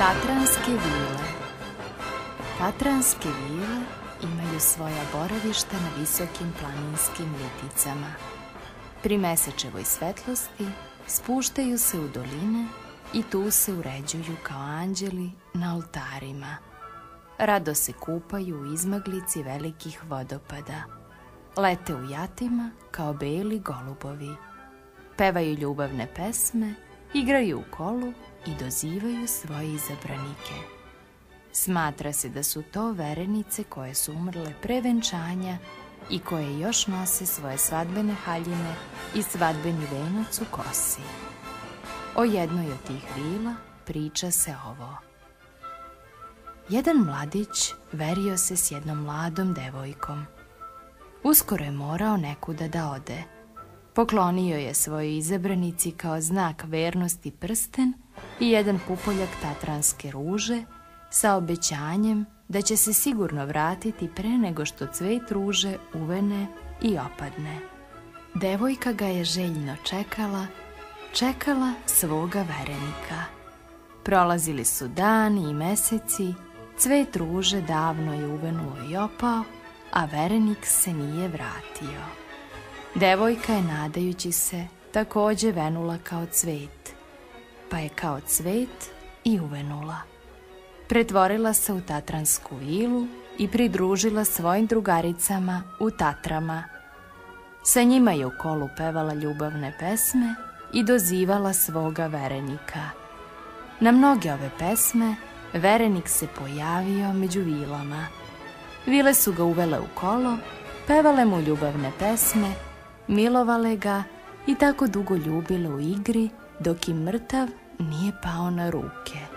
Tatranske vile. Tatranske vile imaju svoja boravišta na visokim planinskim liticama. Pri mesečevoj svetlosti spuštaju se u doline i tu se uređuju kao anđeli na oltarima. Rado se kupaju u izmaglici velikih vodopada. Lete u jatima kao beli golubovi. Pevaju ljubavne pesme, igraju u kolu i dozivaju svoje izabranike. Smatra se da su to verenice koje su umrle pre venčanja i koje još nose svoje svadbene haljine i svadbeni venac u kosi. O jednoj od tih vila priča se ovo. Jedan mladić verio se s jednom mladom devojkom. Uskoro je morao nekuda da ode. Poklonio je svojoj izabranici kao znak vernosti prsten i jedan pupoljak tatranske ruže sa obećanjem da će se sigurno vratiti pre nego što cvet ruže uvene i opadne. Devojka ga je željno čekala svoga verenika. Prolazili su dani i meseci, cvet ruže davno je uvenuo i opao, a verenik se nije vratio. Devojka je, nadajući se, takođe venula kao cvet, pa je kao cvet i uvenula. Pretvorila se u tatransku vilu i pridružila svojim drugaricama u Tatrama. Sa njima je u kolu pevala ljubavne pesme i dozivala svoga verenika. Na mnoge ove pesme verenik se pojavio među vilama. Vile su ga uvele u kolo, pevale mu ljubavne pesme, milovale ga i tako dugo ljubile u igri dok im mrtav nije pao na ruke.